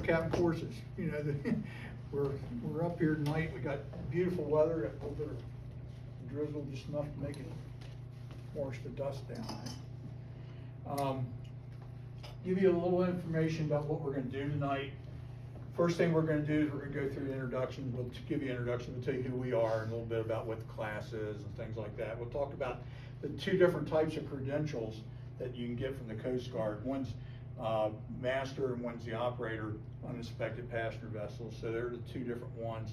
cap courses. You know, we're up here tonight, we got beautiful weather, got a little bit of drizzle, just enough to make it wash the dust down. Give you a little information about what we're gonna do tonight. First thing we're gonna do is we're gonna go through the introductions. We'll give you an introduction, we'll tell you who we are and a little bit about what the class is and things like that. We'll talk about the two different types of credentials that you can get from the Coast Guard. One's master and one's the operator uninspected passenger vessels. So they're the two different ones.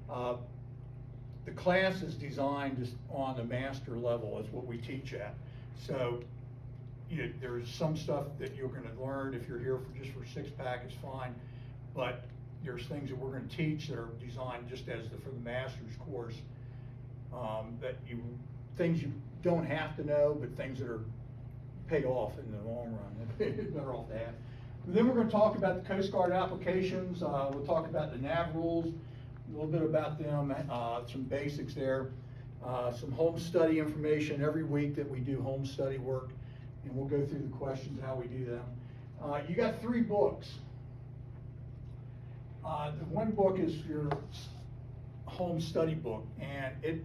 The class is designed just on the master level is what we teach at. So there's some stuff that you're gonna learn if you're here just for six-pack, it's fine. But there's things that we're gonna teach that are designed just as for the master's course, things you don't have to know, but things that are pay off in the long run, better off to have. Then we're gonna talk about the Coast Guard applications. We'll talk about the nav rules, a little bit about them, some basics there, some home study information every week that we do home study work, and we'll go through the questions, how we do them. You got 3 books. The one book is your home study book, and it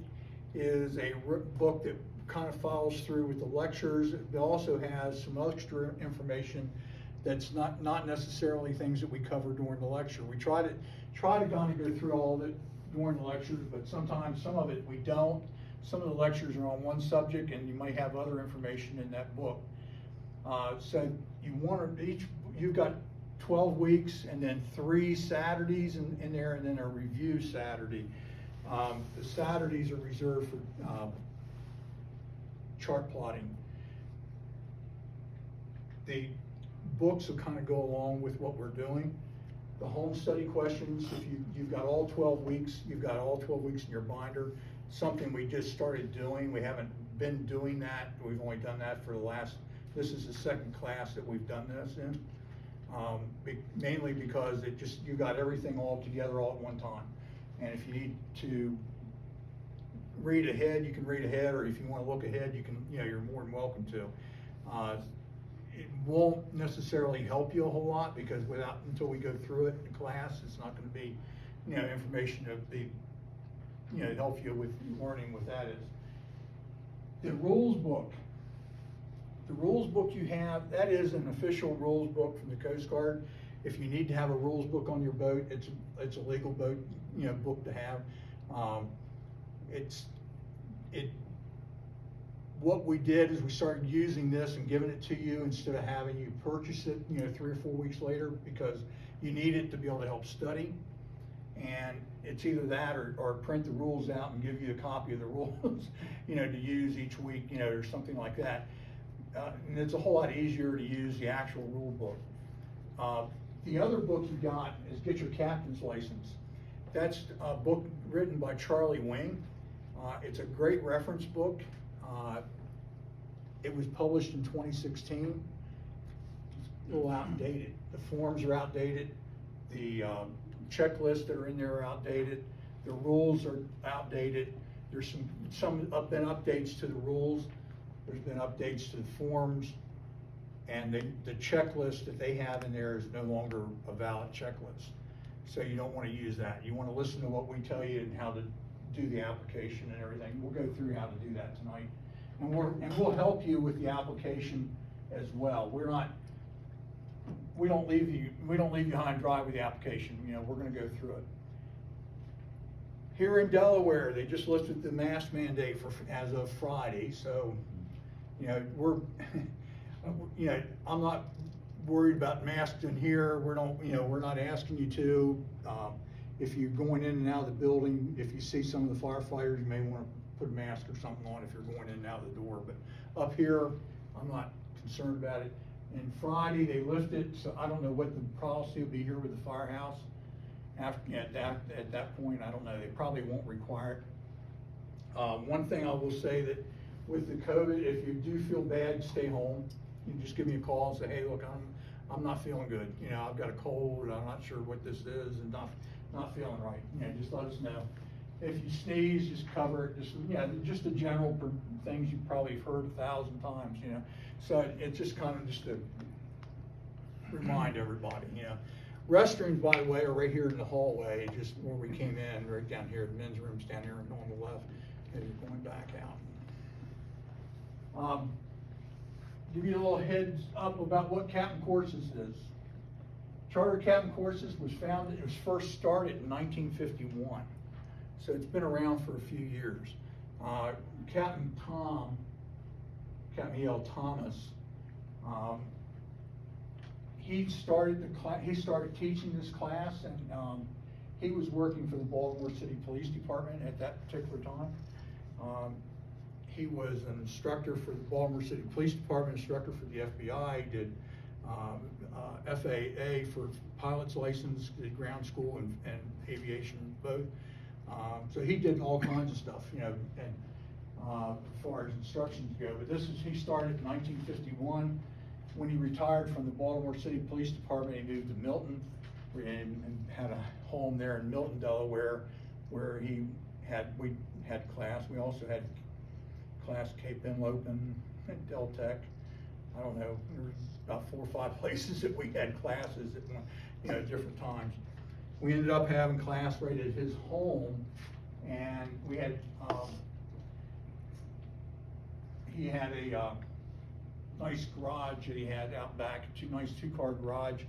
is a book that kind of follows through with the lectures. It also has some extra information that's not necessarily things that we cover during the lecture. We try to kind of go through all of it during the lectures, but sometimes some of it we don't. Some of the lectures are on one subject, and you might have other information in that book. So you've got 12 weeks and then 3 Saturdays in there, and then a review Saturday. The Saturdays are reserved for chart plotting. The books will kind of go along with what we're doing. The home study questions, if you've got all 12 weeks, you've got all 12 weeks in your binder. Something we just started doing. We haven't been doing that. We've only done that for this is the second class that we've done this in. Mainly because you got everything all together all at one time. And if you need to read ahead, you can read ahead, or if you want to look ahead, you can, you're more than welcome to. It won't necessarily help you a whole lot because until we go through it in class, it's not going to be, information to be, help you with learning what that is. The rules book. The rules book you have, that is an official rules book from the Coast Guard. If you need to have a rules book on your boat, it's a legal boat, book to have. What we did is we started using this and giving it to you instead of having you purchase it, 3 or 4 weeks later, because you need it to be able to help study. And it's either that or print the rules out and give you a copy of the rules, to use each week, or something like that. And it's a whole lot easier to use the actual rule book. The other book you got is Get Your Captain's License. That's a book written by Charlie Wing. It's a great reference book. It was published in 2016. It's a little outdated. The forms are outdated. The checklists that are in there are outdated. The rules are outdated. There's some been updates to the rules. There's been updates to the forms, and the checklist that they have in there is no longer a valid checklist. So you don't want to use that. You want to listen to what we tell you and how to do the application and everything. We'll go through how to do that tonight, and we'll help you with the application as well. We don't leave you high and dry with the application. We're going to go through it. Here in Delaware, they just lifted the mask mandate as of Friday, so. I'm not worried about masks in here. We're not asking you to. If you're going in and out of the building, if you see some of the firefighters, you may want to put a mask or something on if you're going in and out of the door. But up here, I'm not concerned about it. And Friday, they lifted, so I don't know what the policy will be here with the firehouse. At that point, I don't know. They probably won't require it. One thing I will say that with the COVID, if you do feel bad, stay home. You can just give me a call and say, hey, look, I'm not feeling good. I've got a cold, I'm not sure what this is, and not feeling right. Just let us know. If you sneeze, just cover it. Just the general things you've probably heard 1,000 times. So it's just kind of just to remind everybody. Restrooms, by the way, are right here in the hallway, just where we came in, right down here, the men's room's down here and on the left, as you're going back out. Give you a little heads up about what Captain Courses is. Charter Captain Courses was founded, it was first started in 1951, so it's been around for a few years. Captain E.L. Thomas, he started teaching this class, and he was working for the Baltimore City Police Department at that particular time. He was an instructor for the Baltimore City Police Department, instructor for the FBI, he did FAA for pilot's license, did ground school and aviation both. So he did all kinds of stuff, you know, and as far as instructions go. But he started in 1951. When he retired from the Baltimore City Police Department, he moved to Milton and had a home there in Milton, Delaware, where we had class. We also had class Cape Henlopen, Deltec. I don't know, there was about 4 or 5 places that we had classes at, you know, different times. We ended up having class right at his home, and we had, he had a nice garage that he had out back, nice 2-car garage,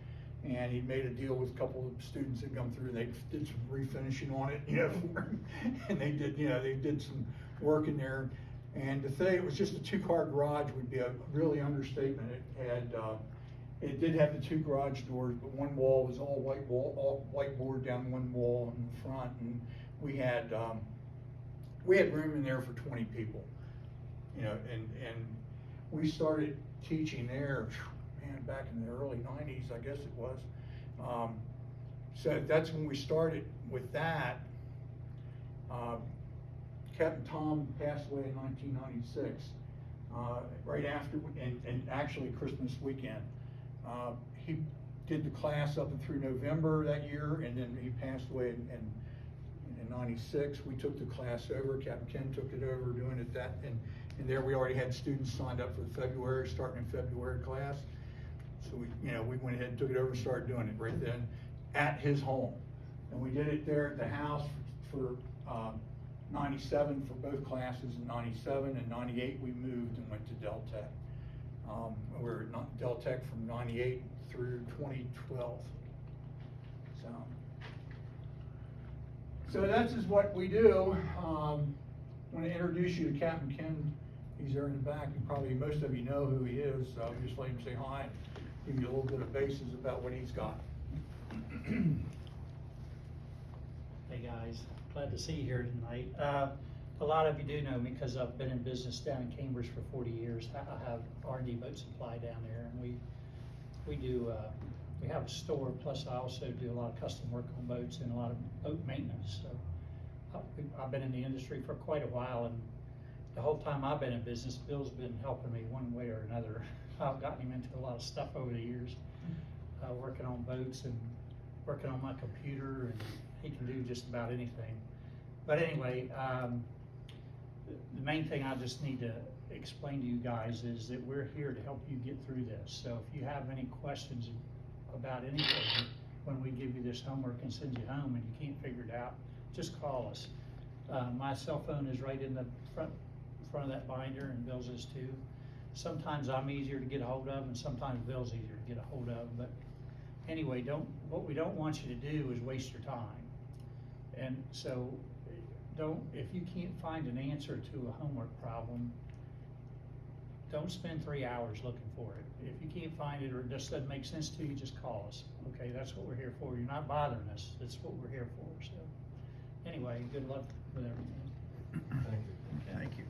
and he made a deal with a couple of students that come through, and they did some refinishing on it, you know, for him. And they did some work in there. And to say it was just a 2-car garage would be a really understatement. It did have the 2 garage doors, but one wall was all whiteboard down one wall in the front, and we had room in there for 20 people, you know, and we started teaching there, man, back in the early 90s, I guess it was. So that's when we started with that. Captain Tom passed away in 1996, right after, and actually Christmas weekend. He did the class up and through November that year, and then he passed away in 96. We took the class over, Captain Ken took it over, doing it that, and there we already had students signed up for the February, starting in February class. So we went ahead and took it over and started doing it right then at his home. And we did it there at the house for 97 for both classes in 97, and 98 we moved and went to Deltec. We were at Deltec from 98 through 2012. So that's is what we do. I want to introduce you to Captain Ken. He's there in the back, and probably most of you know who he is, so I'll just let him say hi and give you a little bit of basis about what he's got. Hey guys, glad to see you here tonight. A lot of you do know me because I've been in business down in Cambridge for 40 years. I have R&D Boat Supply down there, and we have a store, plus I also do a lot of custom work on boats and a lot of boat maintenance. So I've been in the industry for quite a while, and the whole time I've been in business, Bill's been helping me one way or another. I've gotten him into a lot of stuff over the years, working on boats and working on my computer, and he can do just about anything. But anyway, the main thing I just need to explain to you guys is that we're here to help you get through this. So if you have any questions about anything when we give you this homework and send you home and you can't figure it out, just call us. My cell phone is right in the front of that binder, and Bill's is too. Sometimes I'm easier to get a hold of, and sometimes Bill's easier to get a hold of. But anyway, what we don't want you to do is waste your time. And so if you can't find an answer to a homework problem, don't spend 3 hours looking for it. If you can't find it or it just doesn't make sense to you, just call us. Okay, that's what we're here for. You're not bothering us. That's what we're here for. So anyway, good luck with everything. Thank you. Thank you.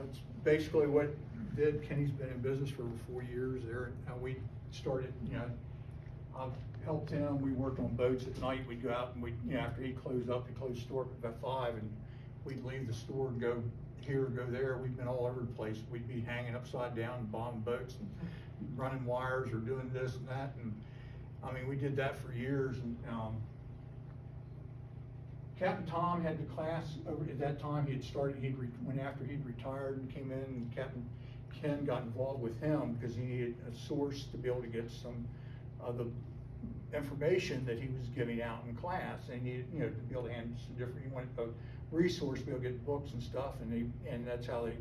It's basically what did. Kenny's been in business for 4 years there. How we started, I've helped him. We worked on boats at night. We'd go out and after he closed up, he closed the store up at 5, and we'd leave the store and go here, go there. We've been all over the place. We'd be hanging upside down, bombing boats and running wires or doing this and that. And I mean, we did that for years. And Captain Tom had the class over at that time. He had started, went after he'd retired and came in, and Captain Ken got involved with him because he needed a source to be able to get some the information that he was giving out in class. And he needed, to be able to handle some different, he wanted a resource to be able to get books and stuff, and that's how they,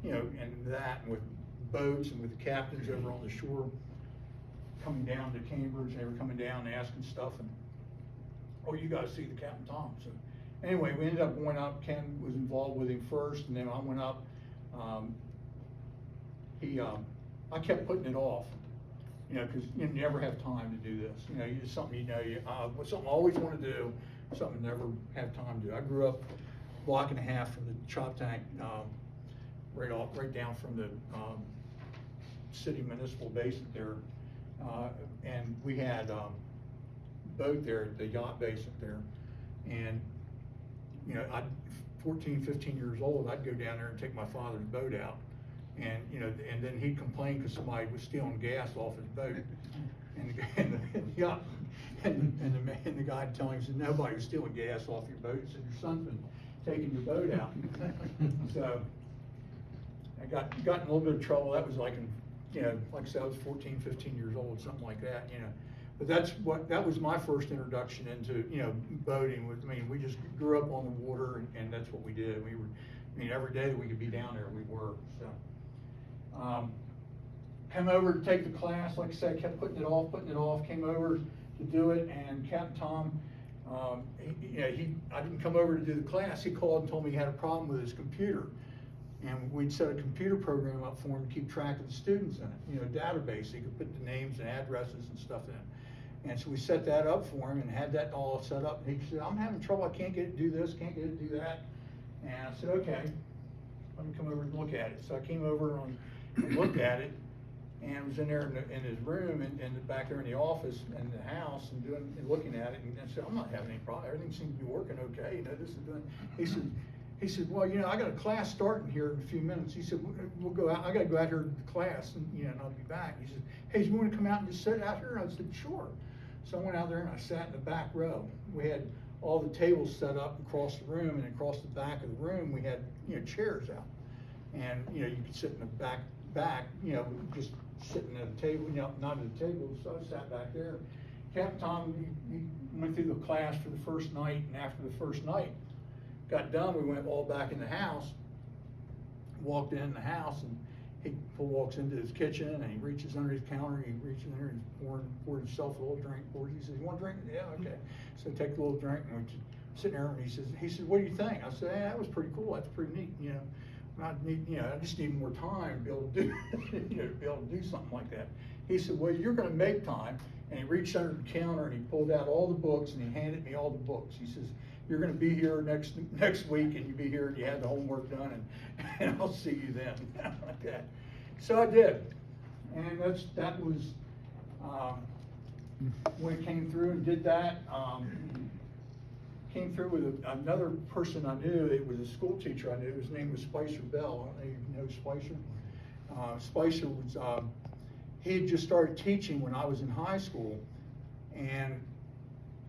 and that, and with boats and with the captains over on the shore coming down to Cambridge, they were coming down and asking stuff, and, oh, you gotta see the Captain Tom. So anyway, we ended up going up. Ken was involved with him first, and then I went up. I kept putting it off, because you never have time to do this. It's something something I always want to do, something I never have time to do. I grew up a block and a half from the Chop Tank, right down from the city municipal basement there, and we had boat there, the yacht basement there, and I'd 14, 15 years old, I'd go down there and take my father's boat out. And, and then he'd complain because somebody was stealing gas off his boat. And the guy telling him, said, nobody was stealing gas off your boat. He said, your son's been taking your boat out. So I got in a little bit of trouble. That was like like I said, I was 14, 15 years old, something like that, But that was my first introduction into, boating. We just grew up on the water, and that's what we did. We were, every day that we could be down there, we were, so. Came over to take the class, like I said, kept putting it off, came over to do it, and Captain Tom, I didn't come over to do the class. He called and told me he had a problem with his computer. And we'd set a computer program up for him to keep track of the students in it, a database. He could put the names and addresses and stuff in it. And so we set that up for him and had that all set up. And he said, I'm having trouble, I can't get it to do this, can't get it to do that. And I said, okay, let me come over and look at it. So I came over and looked at it, and was in there in his room and back there in the office in the house and looking at it, and I said, I'm not having any problem. Everything seems to be working okay. This is doing. He said, well, I got a class starting here in a few minutes. He said, we'll go out. I got to go out here to the class, and I'll be back. He said, hey, you want to come out and just sit out here? And I said, sure. So I went out there and I sat in the back row. We had all the tables set up across the room, and across the back of the room we had chairs out, and you could sit in the back, just sitting at a table, not at a table. So I sat back there. Captain Tom, he went through the class for the first night, and after the first night got done, we went all back in the house, walked in the house, and he walks into his kitchen, and he reaches under his counter, he reaches in there and poured himself a little drink. He says, you want a drink? Yeah, okay. So I take a little drink, and we're sitting there, and he says, what do you think? I said, hey, that was pretty cool, that's pretty neat, I just need more time to be able to do, to be able to do something like that. He said, well, you're gonna make time. And he reached under the counter and he pulled out all the books, and he handed me all the books. He says, you're gonna be here next week, and you be here and you had the homework done, and I'll see you then. Like that. So I did. And that was when it came through and did that. Came through with another person I knew. It was a school teacher I knew. His name was Spicer Bell. I don't know if you know Spicer. Spicer was, he had just started teaching when I was in high school, and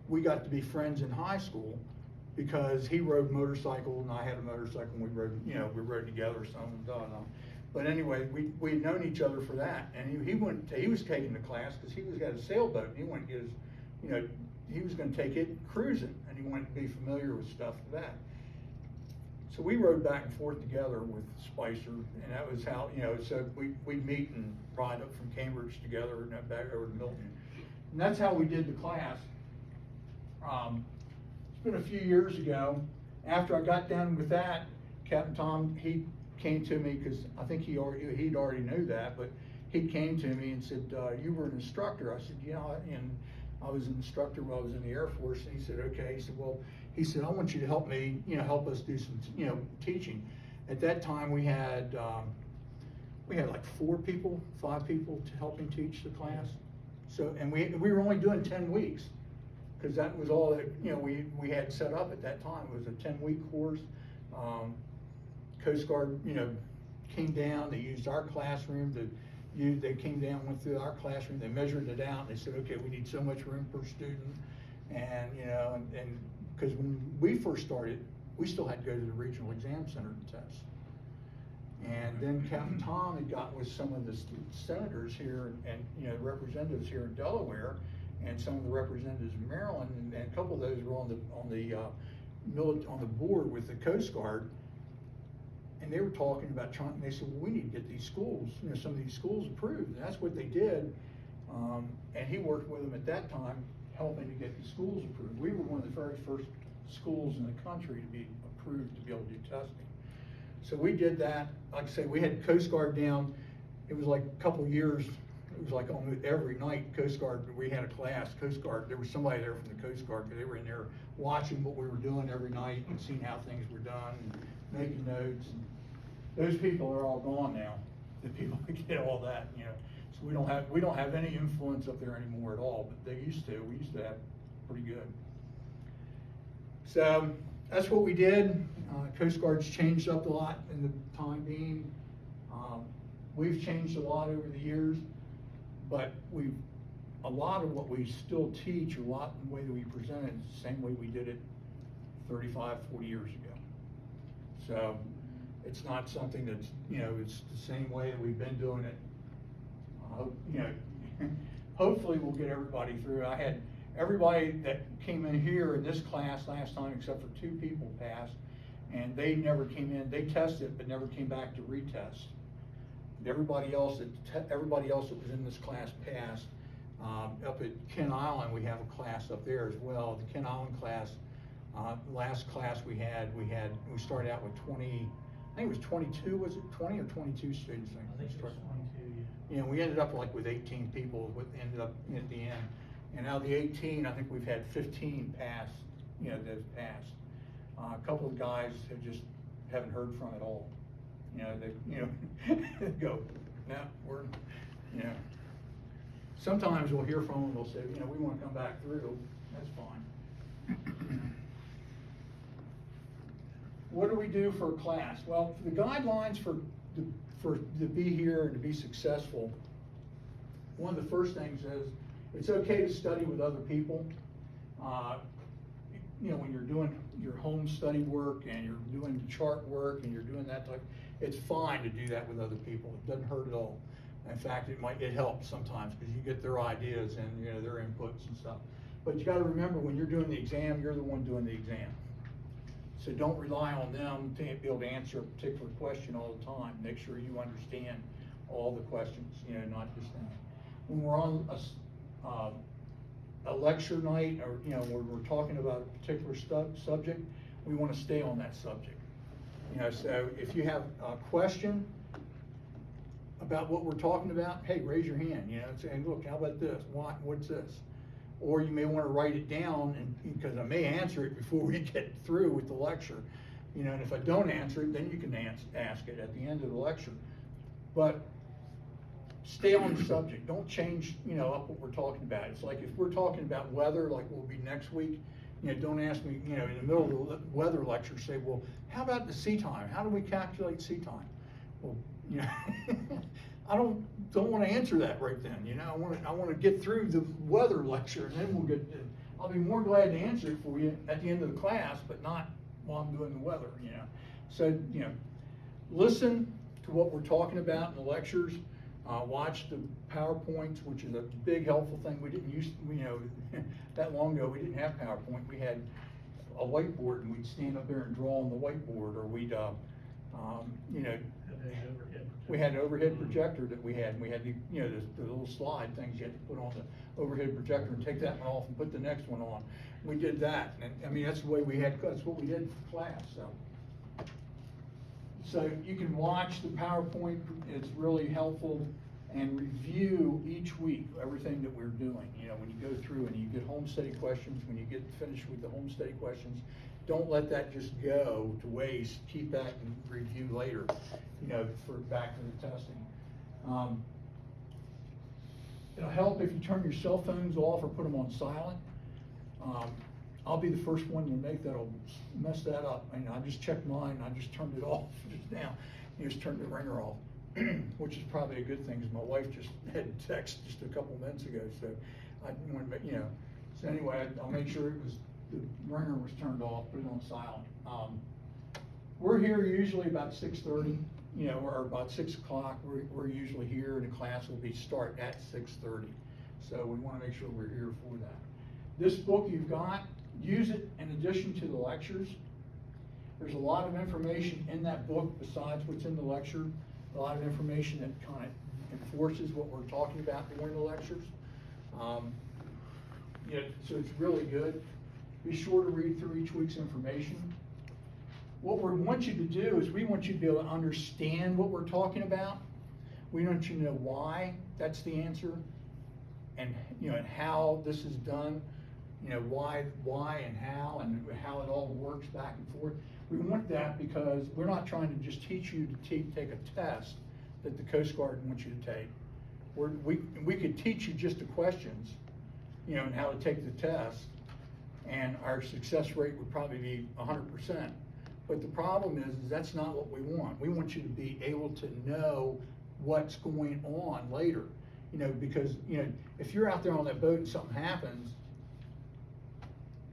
we got to be friends in high school because he rode motorcycle and I had a motorcycle, and we rode together some. But anyway, we'd known each other for that, and he was taking the class because he got a sailboat, and he wanted to get his, he was going to take it cruising, and he wanted to be familiar with stuff for that. So we rode back and forth together with Spicer, and that was how, so we'd meet and ride up from Cambridge together and back over to Milton. And that's how we did the class. It's been a few years ago. After I got done with that, Captain Tom, he came to me, because I think he'd already knew that, but he came to me and said, you were an instructor. I said, yeah, and I was an instructor while I was in the Air Force. And he said, okay. He said, I want you to help me, help us do some, teaching. At that time, we had like 5 people to help him teach the class. So, and we were only doing 10 weeks, because that was all that, we had set up at that time. It was a 10-week course. Coast Guard, came down, they used our classroom they came down, went through our classroom, they measured it out, and they said, okay, we need so much room per student. And, and because when we first started, we still had to go to the regional exam center to test. And then Captain Tom had got with some of the senators here and, you know, representatives here in Delaware, and some of the representatives in Maryland, and a couple of those were on the board with the Coast Guard. And they were talking about trying, they said, well, we need to get these schools, you know, some of these schools approved, and that's what they did. And he worked with them at that time, helping to get the schools approved. We were one of the very first schools in the country to be approved to be able to do testing. So we did that. Like I say, we had Coast Guard down. It was like a couple years, it was like almost every night, Coast Guard, we had a class, Coast Guard, there was somebody there from the Coast Guard, because they were in there watching what we were doing every night and seeing how things were done and making notes. And those people are all gone now, the people that did all that, you know. So we don't have any influence up there anymore at all, but they used to. We used to have pretty good. So that's what we did. Coast Guard's changed up a lot in the time being. We've changed a lot over the years, but a lot of what we still teach, a lot in the way that we present it, is the same way we did it 35, 40 years ago. So it's not something that's, you know, it's the same way that we've been doing it. You know, hopefully we'll get everybody through. I had everybody that came in here in this class last time, except for 2 people passed, and they never came in. They tested, but never came back to retest. Everybody else that was in this class passed. Up at Kent Island, we have a class up there as well. The Kent Island class, last class we started out with 20. I think it was 22. Was it 20 or 22 students? I think it was 22. You know, we ended up like with 18 people, ended up at the end. And out of the 18, I think we've had 15 pass, you know, that have passed. A couple of guys have just haven't heard from at all. You know, they go, no, we're, you know. Sometimes we'll hear from them, they'll say, you know, we want to come back through, that's fine. What do we do for a class? Well, the guidelines to be here and to be successful, one of the first things is it's okay to study with other people. You know, when you're doing your home study work and you're doing chart work and you're doing that type, it's fine to do that with other people. It doesn't hurt at all. In fact, it helps sometimes because you get their ideas and, you know, their inputs and stuff. But you got to remember, when you're doing the exam, you're the one doing the exam. So don't rely on them to be able to answer a particular question all the time. Make sure you understand all the questions, you know, not just that. When we're on a lecture night, or, you know, where we're talking about a particular subject, we want to stay on that subject. You know, so if you have a question about what we're talking about, hey, raise your hand, you know, and say, look, how about this? What's this? Or you may want to write it down, and because I may answer it before we get through with the lecture. You know, and if I don't answer it, then you can ask it at the end of the lecture. But stay on the subject. Don't change, you know, up what we're talking about. It's like if we're talking about weather, like we'll be next week, you know, don't ask me, you know, in the middle of the weather lecture, say, well, how about the sea time? How do we calculate sea time? Well, you know, I don't want to answer that right then. You know, I want to get through the weather lecture, and then we'll get. I'll be more glad to answer it for you at the end of the class, but not while I'm doing the weather. You know, so, you know, listen to what we're talking about in the lectures. Watch the PowerPoints, which is a big helpful thing. We didn't use, you know, that long ago we didn't have PowerPoint. We had a whiteboard, and we'd stand up there and draw on the whiteboard, or we'd, you know, we had an overhead projector that we had, and we had the, you know, the little slide things you had to put on the overhead projector and take that one off and put the next one on. We did that, and I mean, that's the way that's what we did for class, So you can watch the PowerPoint, it's really helpful, and review each week everything that we're doing. You know, when you go through and you get home study questions, when you get finished with the home study questions, don't let that just go to waste. Keep that and review later, you know, for back to the testing. It'll help if you turn your cell phones off or put them on silent. I'll be the first one to make that'll mess that up. I mean, I just checked mine, I just turned it off just now. You just turned the ringer off, which is probably a good thing, because my wife just had a text just a couple minutes ago, so I want to, you know. So anyway, I'll make sure the ringer was turned off, put it on silent. We're here usually about 6:30, you know, or about 6 o'clock, we're usually here, and the class will be start at 6:30. So we wanna make sure we're here for that. This book you've got, use it in addition to the lectures. There's a lot of information in that book besides what's in the lecture, a lot of information that kind of enforces what we're talking about during the lectures. You know, so it's really good. Be sure to read through each week's information. What we want you to do is we want you to be able to understand what we're talking about. We want you to know why that's the answer, and you know, and how this is done. You know, why and how it all works back and forth. We want that because we're not trying to just teach you to take a test that the Coast Guard wants you to take. We could teach you just the questions, you know, and how to take the test, and our success rate would probably be 100%. But the problem is that's not what we want. We want you to be able to know what's going on later. You know, because, you know, if you're out there on that boat and something happens,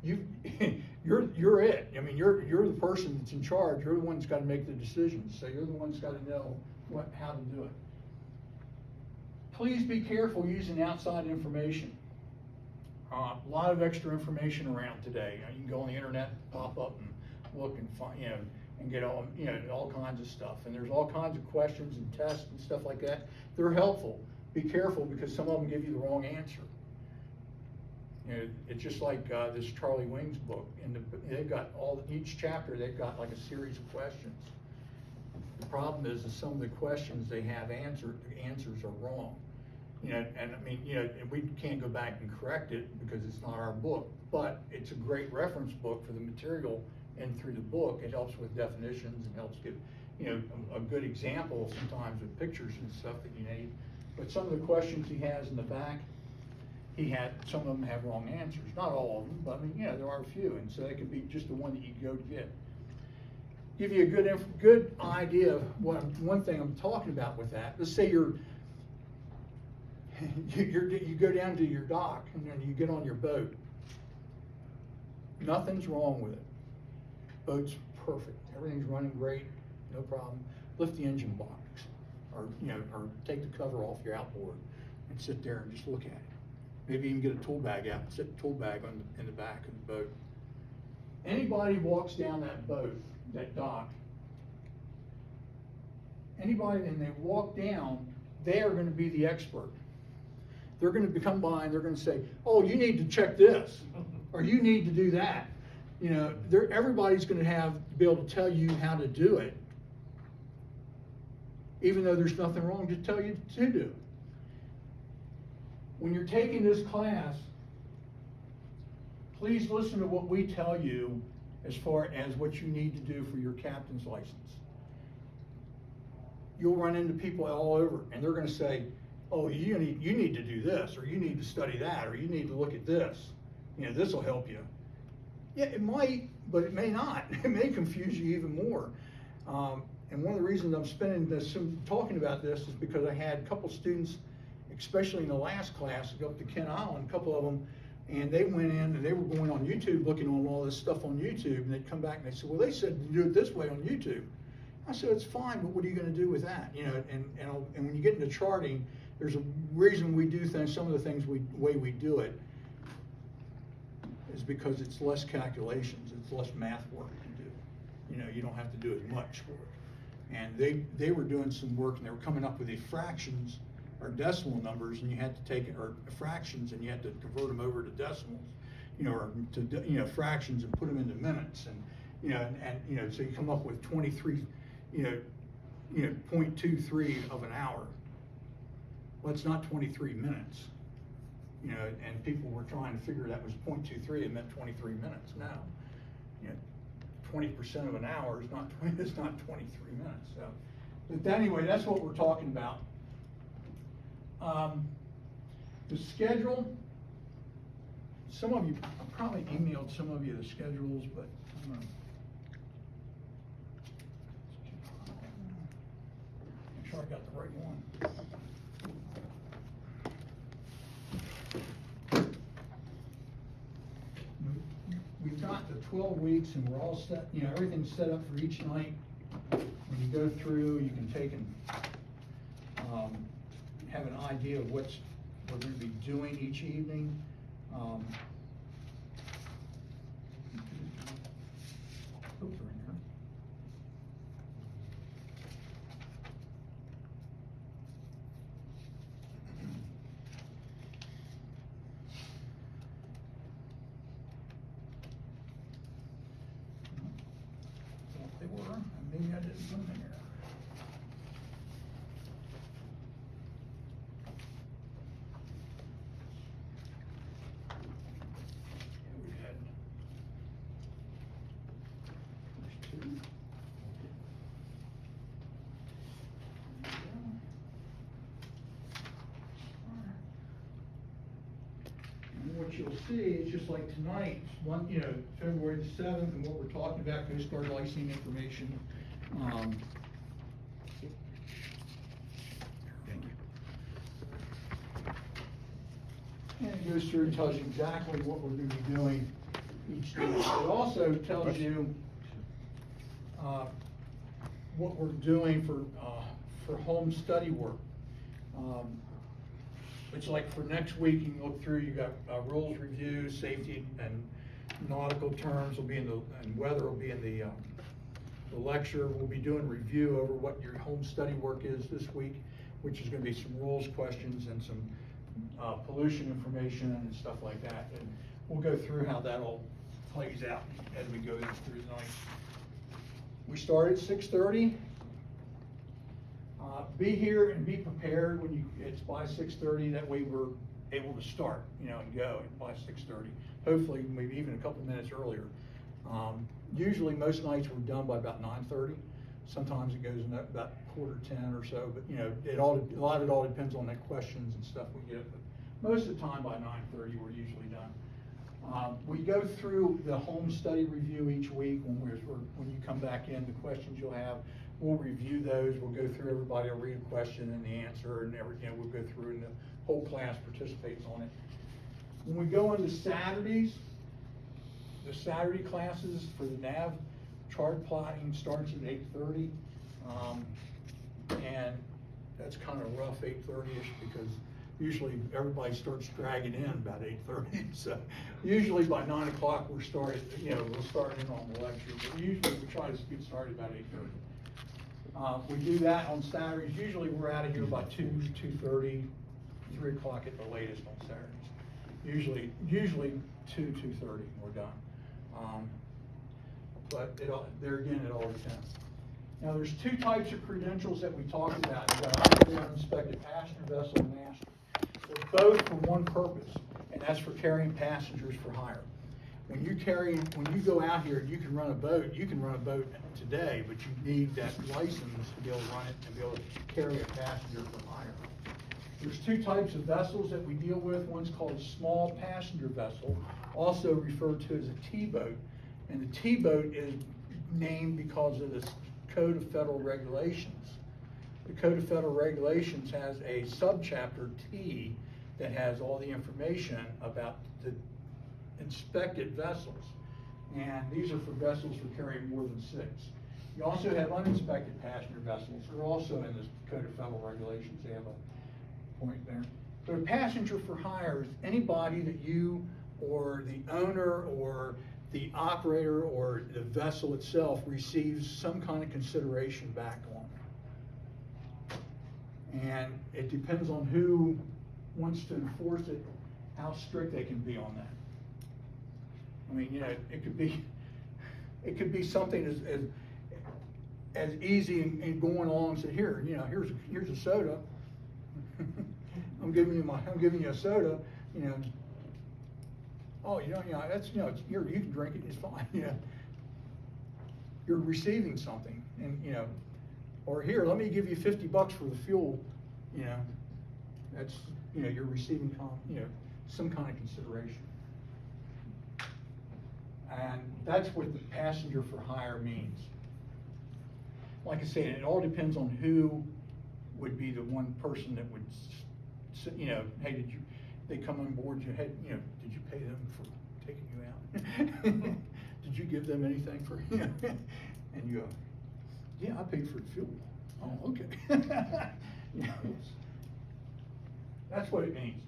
you're it. I mean, you're the person that's in charge. You're the one that's got to make the decisions. So you're the one that's got to know how to do it. Please be careful using outside information. A lot of extra information around today. You can go on the internet, pop up and look and find, you know, and get all kinds of stuff. And there's all kinds of questions and tests and stuff like that. They're helpful. Be careful because some of them give you the wrong answer. You know, it's just like this Charlie Wings book. They've got each chapter, they've got like a series of questions. The problem is some of the questions they have the answers are wrong. You know, and I mean, you know, and we can't go back and correct it because it's not our book, but it's a great reference book for the material and through the book. It helps with definitions and helps give, you know, a good example sometimes with pictures and stuff that you need. But some of the questions he has in the back, some of them have wrong answers. Not all of them, but I mean, yeah, there are a few, and so it could be just the one that you go to get. Give you a good idea of one thing I'm talking about with that. Let's say you go down to your dock and then you get on your boat. Nothing's wrong with it. Boat's perfect. Everything's running great, no problem. Lift the engine box, or take the cover off your outboard and sit there and just look at it. Maybe even get a tool bag out and set the tool bag in the back of the boat. Anybody walks down that boat, that dock, and they walk down, they are going to be the expert. They're going to come by and they're going to say, oh, you need to check this, or you need to do that. You know, everybody's going to be able to tell you how to do it, even though there's nothing wrong to tell you to do it. When you're taking this class, please listen to what we tell you as far as what you need to do for your captain's license. You'll run into people all over, and they're going to say, oh, you need to do this, or you need to study that, or you need to look at this. You know, this will help you. Yeah, it might, but it may not. It may confuse you even more. And one of the reasons I'm spending this talking about this is because I had a couple students, especially in the last class, go up to Kent Island, a couple of them, and they went in and they were going on YouTube, looking on all this stuff on YouTube, and they'd come back and they said, well, they said to do it this way on YouTube. I said, it's fine, but what are you going to do with that? You know, and when you get into charting, there's a reason we do things, some of the things way we do it is because it's less calculations, it's less math work to do. You know, you don't have to do as much work. And they were doing some work and they were coming up with these fractions or decimal numbers, and you had to take it, or fractions, and you had to convert them over to decimals, you know, or to fractions and put them into minutes, and so you come up with 23, 0.23 of an hour. Well, it's not 23 minutes, you know, and people were trying to figure that was 0.23, it meant 23 minutes. No, you know, 20% of an hour is not 23 minutes. So, but anyway, that's what we're talking about. The schedule, some of you, I probably emailed some of you the schedules, but I'm gonna make sure I got the right one. We've got the 12 weeks and we're all set, you know, everything's set up for each night. When you go through, you can take and, have an idea of we're gonna be doing each evening. Hope they're in here. Thought they were, and maybe I didn't put them in here. Yeah, we had. There's two. There we go. And what you'll see is just like tonight, February the 7th, and what we're talking about, Coast Guard licensing information. And it goes through and tells you exactly what we're going to be doing each day. It also tells you what we're doing for home study work. It's like for next week, you can look through, you got rules review, safety and nautical terms will be and weather will be in the lecture. We'll be doing review over what your home study work is this week, which is going to be some rules questions and some pollution information and stuff like that. And we'll go through how that all plays out as we go through the night. We start at 6:30. Be here and be prepared when it's by 6:30. That way we're able to start, and go by 6:30. Hopefully, maybe even a couple minutes earlier. Usually, most nights we're done by about 9:30. Sometimes it goes in about 9:45 or so. But a lot of it all depends on the questions and stuff we get. But most of the time, by 9:30, we're usually done. We go through the home study review each week when you come back in. The questions you'll have. We'll review those, we'll go through everybody, will read a question and the answer and everything, we'll go through and the whole class participates on it. When we go into Saturdays, the Saturday classes for the NAV chart plotting starts at 8:30. And that's kind of rough, 8:30-ish, because usually everybody starts dragging in about 8:30. So usually by 9 o'clock we're started, we'll start in on the lecture, but usually we try to get started about 8:30. We do that on Saturdays. Usually we're out of here by 2:30, 3 o'clock at the latest on Saturdays. Usually 2:30 we're done. But there again, it all depends. Now there's two types of credentials that we talked about. You've got operator inspected passenger vessel and master. They're both for one purpose, and that's for carrying passengers for hire. When you go out here, you can run a boat today, but you need that license to be able to run it and be able to carry a passenger for hire. There's two types of vessels that we deal with. One's called a small passenger vessel, also referred to as a T-boat. And the T-boat is named because of the Code of Federal Regulations. The Code of Federal Regulations has a subchapter T that has all the information about the inspected vessels, and these are for vessels for carrying more than 6. You also have uninspected passenger vessels. They're also in the Code of Federal Regulations. They have a point there. So a passenger for hire is anybody that you or the owner or the operator or the vessel itself receives some kind of consideration back on. And it depends on who wants to enforce it, how strict they can be on that. I mean, it could be something as easy and going along and say, here's a soda. I'm giving you a soda, Oh, that's it's here. You can drink it. It's fine. You're receiving something, and or here, let me give you $50 for the fuel. That's you're receiving some kind of consideration. And that's what the passenger for hire means. Like I said, it all depends on who would be the one person that would, hey, they come on board, did you pay them for taking you out? Did you give them anything for, and Yeah, I paid for the fuel. Oh, okay. You know, that's what it means.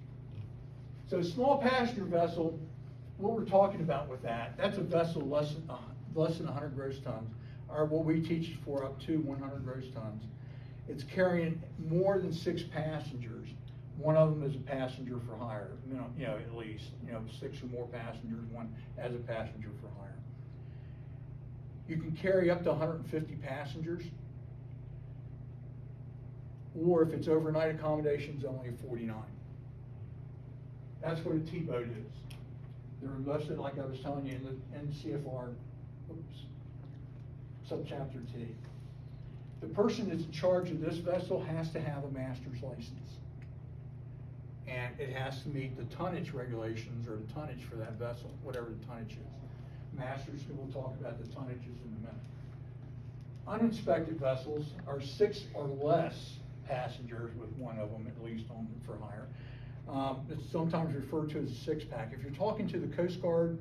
So small passenger vessel, what we're talking about with that, that's a vessel less than 100 gross tons, or what we teach is for up to 100 gross tons. It's carrying more than 6 passengers. One of them is a passenger for hire, you know, at least, 6 or more passengers, one as a passenger for hire. You can carry up to 150 passengers, or if it's overnight accommodations, only 49. That's what a T-boat is. They're listed, like I was telling you, in the NCFR, subchapter T. The person that's in charge of this vessel has to have a master's license. And it has to meet the tonnage regulations, or the tonnage for that vessel, whatever the tonnage is. Masters, we'll talk about the tonnages in a minute. Uninspected vessels are 6 or less passengers, with one of them at least on for hire. It's sometimes referred to as a 6-pack. If you're talking to the Coast Guard,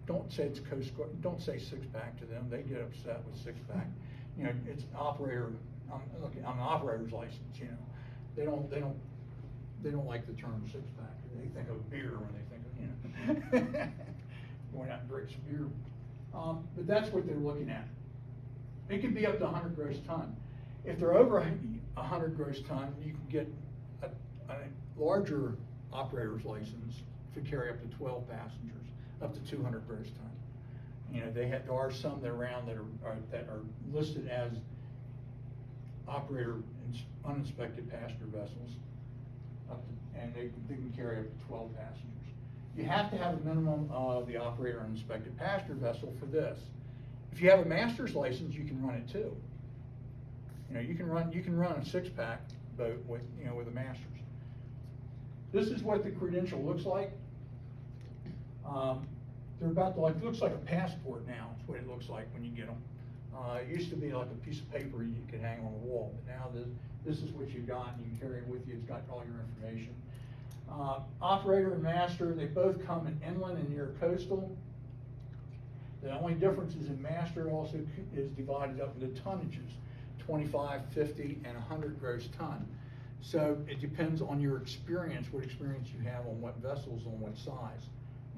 don't say it's Coast Guard, don't say 6-pack to them. They get upset with 6-pack. You know, it's operator. I'm an operator's license. You know, they don't like the term 6-pack. They think of beer when they think of going out and drink some beer. But that's what they're looking at. It could be up to 100 gross ton. If they're over 100 gross ton, you can get a larger operator's license to carry up to 12 passengers, up to 200 gross ton. You know, there are some that are around that are listed as uninspected passenger vessels, and they can carry up to 12 passengers. You have to have a minimum of the operator uninspected passenger vessel for this. If you have a master's license, you can run it too. You know, you can run a 6-pack boat with a master's. This is what the credential looks like. They're about to it looks like a passport now. That's what it looks like when you get them. It used to be like a piece of paper you could hang on the wall, but now this is what you've got, and you can carry it with you. It's got all your information. Operator and master, they both come in inland and near coastal. The only difference is in master also is divided up into tonnages, 25, 50, and 100 gross ton. So it depends on your experience, what experience you have on what vessels, on what size.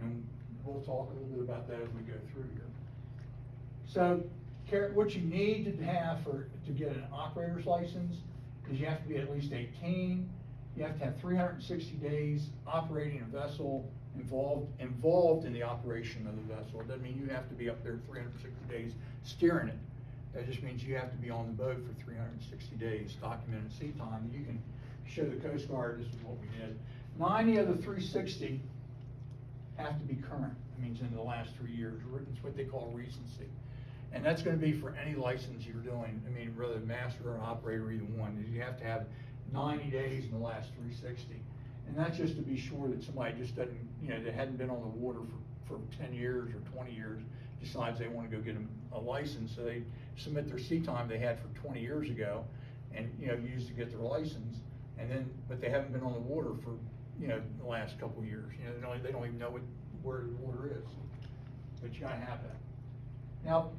And we'll talk a little bit about that as we go through here. So what you need to have to get an operator's license is you have to be at least 18. You have to have 360 days operating a vessel, involved in the operation of the vessel. It doesn't mean you have to be up there 360 days steering it. That just means you have to be on the boat for 360 days, documented sea time. You can show the Coast Guard this is what we did. 90 of the 360 have to be current. That means in the last 3 years. It's what they call recency. And that's going to be for any license you're doing. I mean, whether master or operator, either one. You have to have 90 days in the last 360. And that's just to be sure that somebody just doesn't, that hadn't been on the water for 10 years or 20 years, decides they want to go get a license. So they submit their sea time they had for 20 years ago and, used to get their license. And then, but they haven't been on the water for, the last couple of years. They don't even know where the water is. But you gotta have that. Now,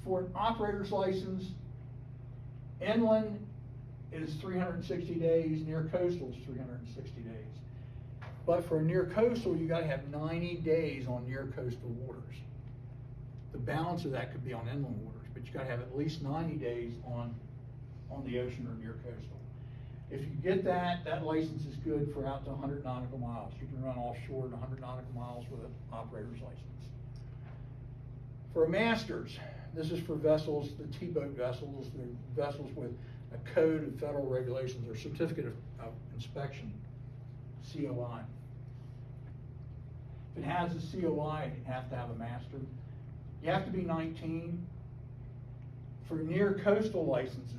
for an operator's license, inland is 360 days, near coastal is 360 days. But for near coastal, you gotta have 90 days on near coastal waters. The balance of that could be on inland waters, but you gotta have at least 90 days on the ocean or near coastal. If you get that license is good for out to 100 nautical miles. You can run offshore to 100 nautical miles with an operator's license. For a master's, this is for vessels, the T-boat vessels, the vessels with a code of federal regulations or certificate of inspection, COI. If it has a COI, you have to have a master. You have to be 19. For near coastal licenses,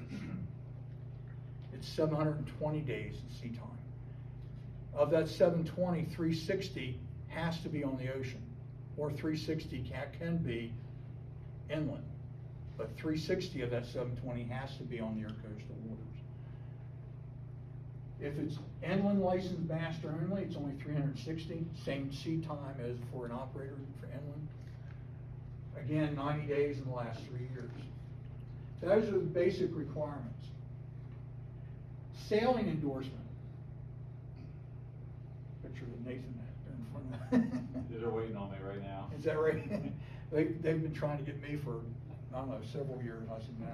it's 720 days in sea time. Of that 720, 360 has to be on the ocean, or 360 can be inland. But 360 of that 720 has to be on near coastal waters. If it's inland licensed master only, it's only 360, same sea time as for an operator for inland. Again, 90 days in the last 3 years. Those are the basic requirements. Sailing endorsement. Picture of Nathan there in front of They're waiting on me right now. Is that right? They've been trying to get me for, I don't know, several years. I said, no,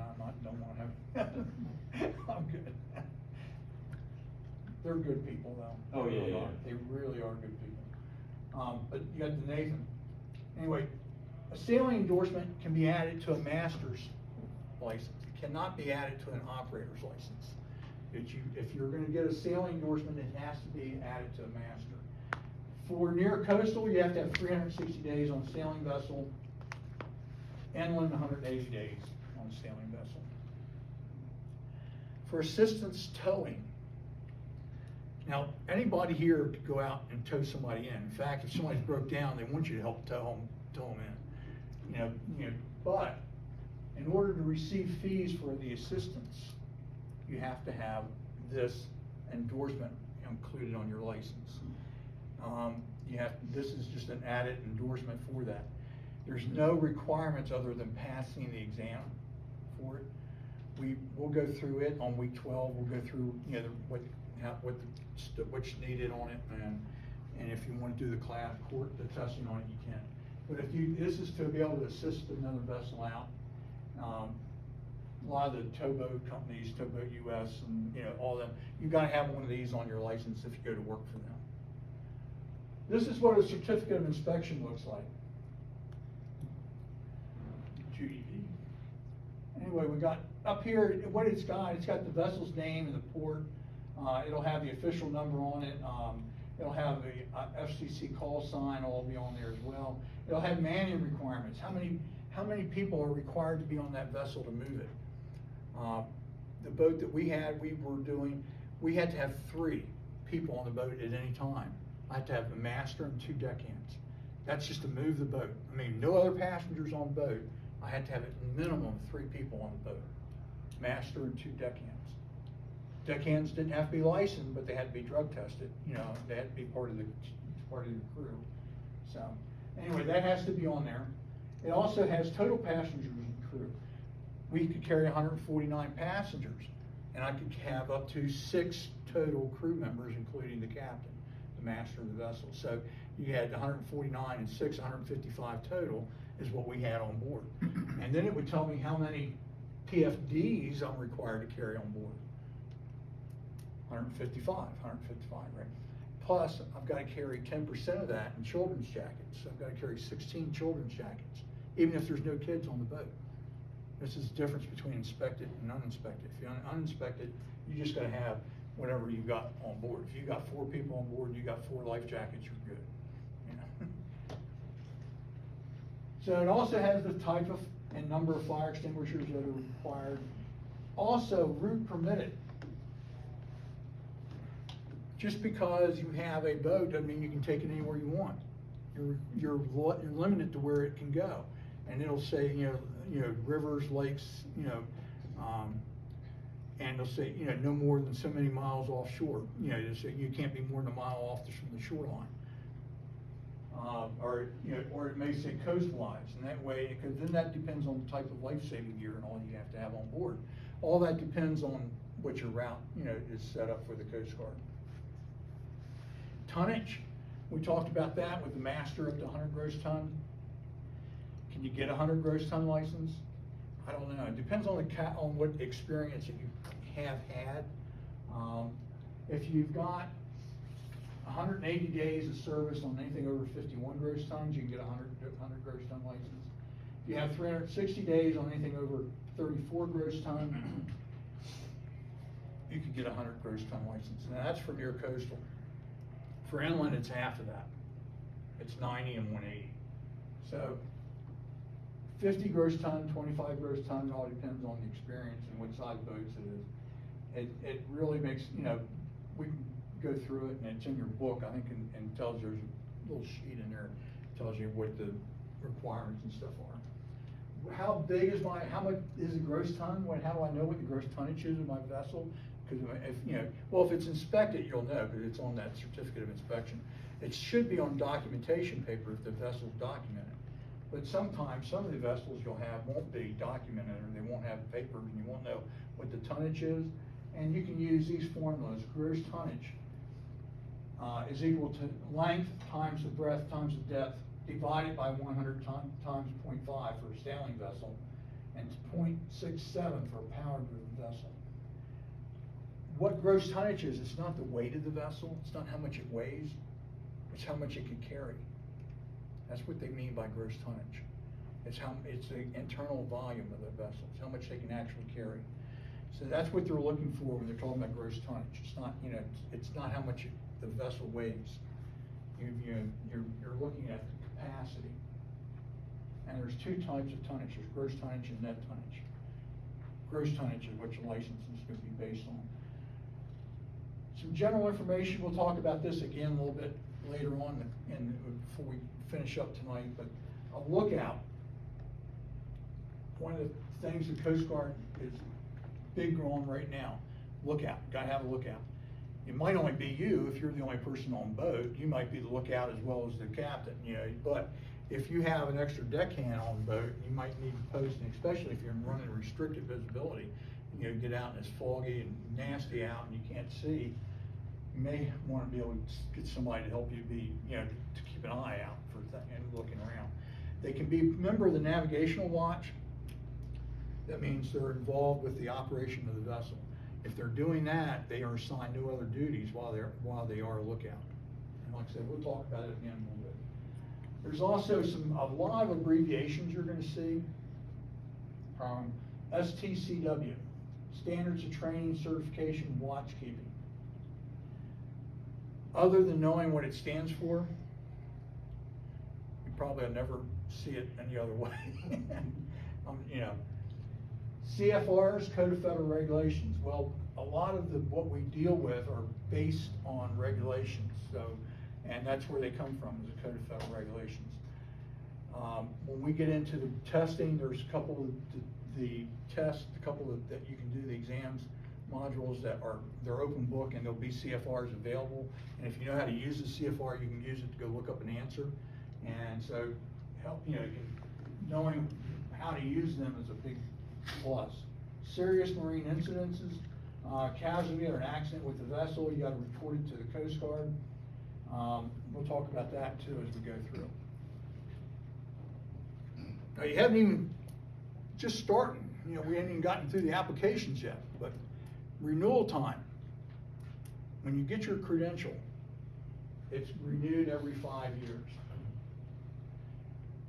don't wanna have, I'm good. They're good people though. Oh, They yeah, really yeah. are. They really are good people. But you got the Nathan. Anyway, a sailing endorsement can be added to a master's license. It cannot be added to an operator's license. If you're gonna get a sailing endorsement, it has to be added to a master. For near coastal, you have to have 360 days on sailing vessel, inland 180 days on sailing vessel. For assistance towing, now anybody here could go out and tow somebody in. In fact, if somebody's broke down, they want you to help tow them in. But in order to receive fees for the assistance, you have to have this endorsement included on your license. This is just an added endorsement for that. There's no requirements other than passing the exam for it. We'll go through it on week 12. We'll go through, what's needed on it, and if you want to do the testing on it, you can. But this is to be able to assist another vessel out. A lot of the towboat companies, Towboat US, and all them, you got to have one of these on your license if you go to work for them. This is what a certificate of inspection looks like. GED. Anyway, we got up here what it's got the vessel's name and the port. It'll have the official number on it. It'll have the FCC call sign all be on there as well. It'll have manning requirements. How many people are required to be on that vessel to move it? The boat that we had to have 3 people on the boat at any time. I had to have a master and 2 deckhands. That's just to move the boat. I mean, no other passengers on the boat. I had to have a minimum of 3 people on the boat. Master and 2 deckhands. Deckhands didn't have to be licensed, but they had to be drug tested. They had to be part of the crew. So, anyway, that has to be on there. It also has total passengers and crew. We could carry 149 passengers, and I could have up to 6 total crew members, including the captain, the master of the vessel. So you had 149 and 6, 155 total is what we had on board. And then it would tell me how many PFDs I'm required to carry on board. 155, right? Plus, I've got to carry 10% of that in children's jackets. So I've got to carry 16 children's jackets, even if there's no kids on the boat. This is the difference between inspected and uninspected. If you're uninspected, you just got to have whatever you got on board. If you got 4 people on board and you got 4 life jackets, you're good. So it also has the type of and number of fire extinguishers that are required. Also, route permitted. Just because you have a boat doesn't mean you can take it anywhere you want. You're limited to where it can go, and it'll say rivers, lakes, and it'll say no more than so many miles offshore. It'll say you can't be more than a mile off from the shoreline. Or it may say coastwise, and that way, because then that depends on the type of life-saving gear and all you have to have on board. All that depends on what your route is set up for the Coast Guard. Tonnage, we talked about that with the master up to 100 gross ton. Can you get a 100 gross ton license? I don't know. It depends on what experience that you have had. If you've got 180 days of service on anything over 51 gross tons, you can get a 100 gross ton license. If you have 360 days on anything over 34 gross ton, you could get a 100 gross ton license. Now that's for near coastal. For inland, it's half of that. It's 90 and 180. So 50 gross ton, 25 gross ton, it all depends on the experience and what size boats it is. It really makes, we can go through it, and it's in your book, I think, and tells you, there's a little sheet in there, tells you what the requirements and stuff are. How big is how much is a gross ton? How do I know what the gross tonnage is of my vessel? Because if it's inspected, you'll know, because it's on that certificate of inspection. It should be on documentation paper if the vessel's documented. But sometimes, some of the vessels you'll have won't be documented, or they won't have papers, and you won't know what the tonnage is. And you can use these formulas. Gross tonnage is equal to length times the breadth times the depth, divided by 100 times 0.5 for a sailing vessel, and 0.67 for a power-driven vessel. What gross tonnage is, it's not the weight of the vessel, it's not how much it weighs, it's how much it can carry. That's what they mean by gross tonnage. It's the internal volume of the vessel, it's how much they can actually carry. So that's what they're looking for when they're talking about gross tonnage. It's not, it's not how much the vessel weighs. You're looking at the capacity. And there's two types of tonnage. There's gross tonnage and net tonnage. Gross tonnage is what your license is going to be based on. Some general information, we'll talk about this again a little bit later on before we finish up tonight, but a lookout. One of the things the Coast Guard is big on right now, lookout, gotta have a lookout. It might only be you if you're the only person on boat. You might be the lookout as well as the captain, but if you have an extra deckhand on boat, you might need posting, especially if you're running restricted visibility. Get out and it's foggy and nasty out and you can't see. You may want to be able to get somebody to help you to keep an eye out for and looking around. They can be a member of the navigational watch. That means they're involved with the operation of the vessel. If they're doing that, they are assigned no other duties while they are a lookout. And like I said, we'll talk about it again in a little bit. There's also a lot of abbreviations you're going to see. STCW, Standards of Training, Certification, Watchkeeping. Other than knowing what it stands for, you probably will never see it any other way. CFRs, Code of Federal Regulations. Well, a lot of what we deal with are based on regulations, and that's where they come from, is the Code of Federal Regulations. When we get into the testing, there's a couple of the tests, that you can do, the exams, modules they're open book, and there'll be CFRs available. And if you know how to use the CFR, you can use it to go look up an answer. And so, knowing how to use them is a big plus. Serious marine incidences, casualty or an accident with the vessel, you got to report it to the Coast Guard. We'll talk about that too as we go through. Now you haven't even just starting. We haven't even gotten through the applications yet. But renewal time. When you get your credential, it's renewed every 5 years.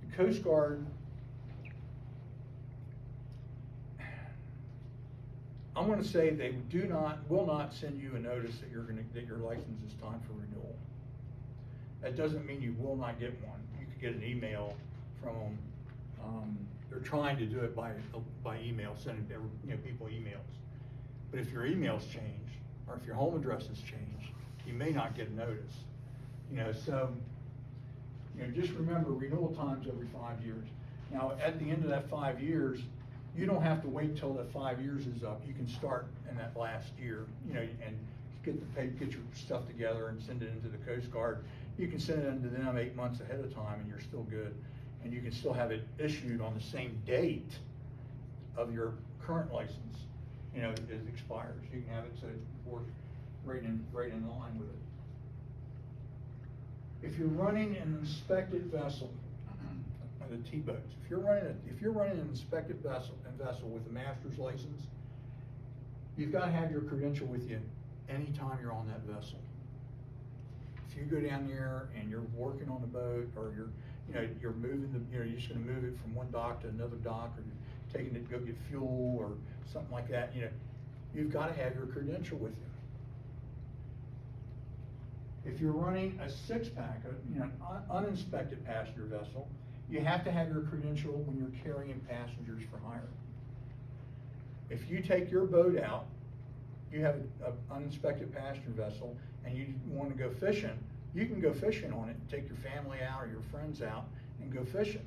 The Coast Guard, I'm going to say they will not send you a notice that your license is time for renewal. That doesn't mean you will not get one. You could get an email from them. They're trying to do it by email, sending people emails. But if your emails change, or if your home addresses change, you may not get a notice. So just remember renewal times every 5 years. Now at the end of that 5 years, you don't have to wait till that 5 years is up. You can start in that last year, and get your stuff together and send it into the Coast Guard. You can send it into them 8 months ahead of time, and you're still good. And you can still have it issued on the same date of your current license. It expires. You can have it so it works right in line with it. If you're running an inspected vessel, the T-boats. If you're running an inspected vessel with a master's license, you've got to have your credential with you anytime you're on that vessel. If you go down there and you're working on the boat, or you're moving you're just going to move it from one dock to another dock, or you're taking it to go get fuel or something like that, you've got to have your credential with you. If you're running a 6-pack, an uninspected passenger vessel, you have to have your credential when you're carrying passengers for hire. If you take your boat out, you have an uninspected passenger vessel, and you want to go fishing, you can go fishing on it, take your family out or your friends out and go fishing.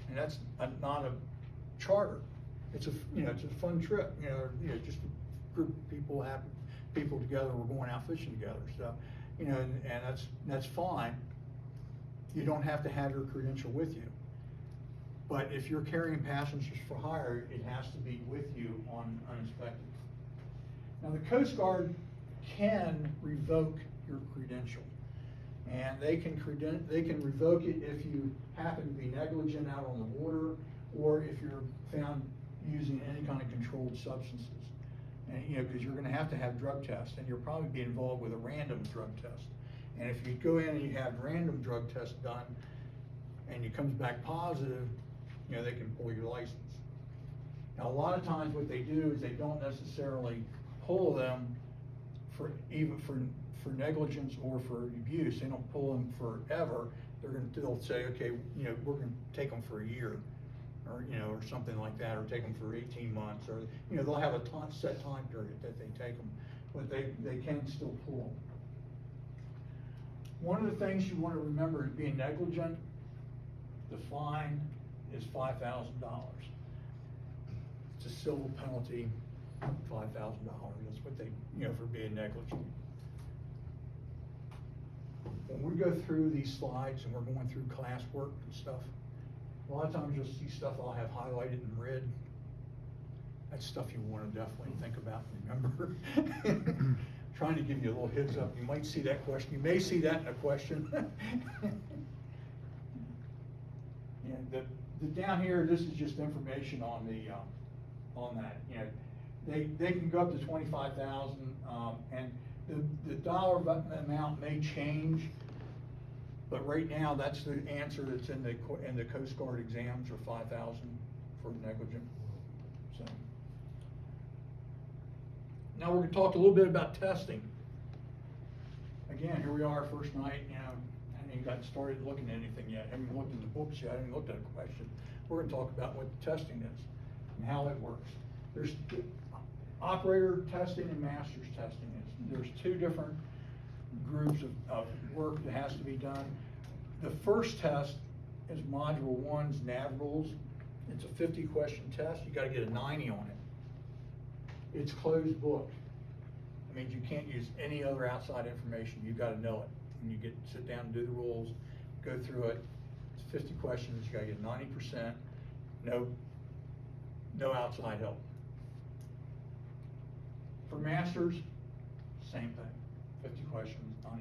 And that's not a charter. It's a fun trip, just a group of people, people together, we're going out fishing together. So, and that's fine. You don't have to have your credential with you. But if you're carrying passengers for hire, it has to be with you on uninspected. Now, the Coast Guard can revoke your credential. And they can revoke it if you happen to be negligent out on the water, or if you're found using any kind of controlled substances. And, you know, because you're gonna have to have drug tests, and you'll probably be involved with a random drug test. And if you go in and you have random drug tests done, and it comes back positive, you know, they can pull your license. Now, a lot of times what they do is they don't necessarily pull them for negligence or for abuse. They don't pull them forever. They'll say, okay, you know, we're gonna take them for a year, or, you know, or something like that, or take them for 18 months, or, you know, they'll have a set time period that they take them, but they can still pull them. One of the things you want to remember is being negligent, the fine is $5,000. It's a civil penalty, $5,000. That's what they, you know, for being negligent. When we go through these slides and we're going through classwork and stuff, a lot of times you'll see stuff I'll have highlighted in red. That's stuff you want to definitely think about and remember. Trying to give you a little heads up. You might see that question. You may see that in a question. Yeah, down here, this is just information on the on that. You know, they can go up to 25,000, and the dollar amount may change, but right now that's the answer that's in the Coast Guard exams are 5,000 for negligent. So now we're going to talk a little bit about testing. Again, here we are, first night. You know, I haven't even gotten started looking at anything yet. I haven't looked in the books yet. I haven't looked at a question. We're going to talk about what the testing is and how it works. There's operator testing and master's testing. There's two different groups of work that has to be done. The first test is Module 1's NAV rules. It's a 50-question test. You got to get a 90 on it. It's closed book. It means you can't use any other outside information. You've got to know it. When you sit down and do the rules, go through it. It's 50 questions. You got to get 90%. No outside help. For masters, same thing. 50 questions, 90%.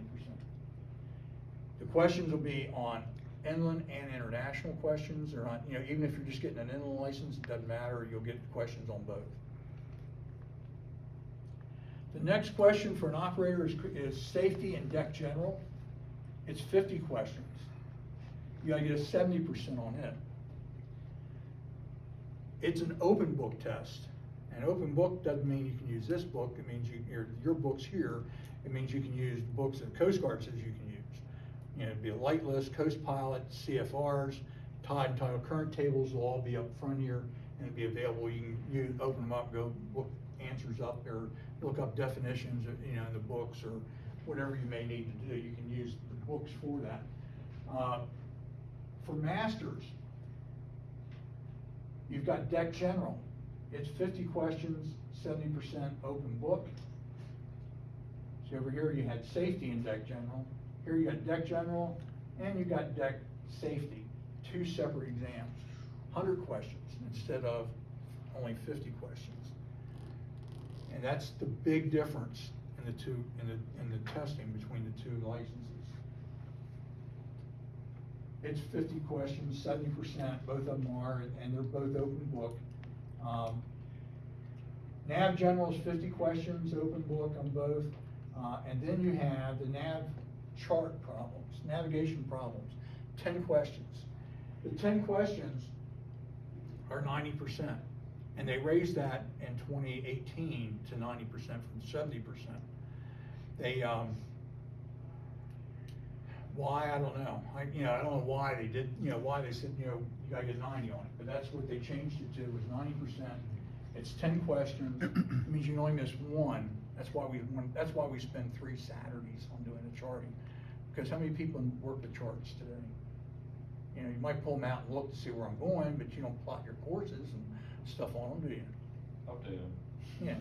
The questions will be on inland and international questions. They're on, you know, even if you're just getting an inland license, it doesn't matter. You'll get questions on both. The next question for an operator is safety and deck general. It's 50 questions. You gotta get a 70% on it. It's an open book test. An open book doesn't mean you can use this book. It means your book's here. It means you can use books that Coast Guard says you can use. You know, it'd be a light list, Coast Pilot, CFRs, tide and tidal current tables will all be up front here and it'll be available. You can open them up, go look answers up, or look up definitions, you know, in the books, or whatever you may need to do. You can use the books for that. For masters, you've got deck general. It's 50 questions, 70% open book. So over here you had safety in deck general. Here you got deck general, and you got deck safety. Two separate exams, 100 questions instead of only 50 questions. And that's the big difference in the two in the testing between the two licenses. It's 50 questions, 70%. Both of them are, and they're both open book. NAV general is 50 questions, open book on both. And then you have the NAV chart problems, navigation problems, 10 questions. The 10 questions are 90%. And they raised that in 2018 to 90% from 70%. They, why, I don't know. I don't know why they did, why they said, you gotta get 90 on it. But that's what they changed it to, was 90%. It's 10 questions. It means you can only miss one. That's why we spend 3 Saturdays on doing the charting. Because how many people work the charts today? You might pull them out and look to see where I'm going, but you don't plot your courses and stuff on them, do you? Update them. Yeah,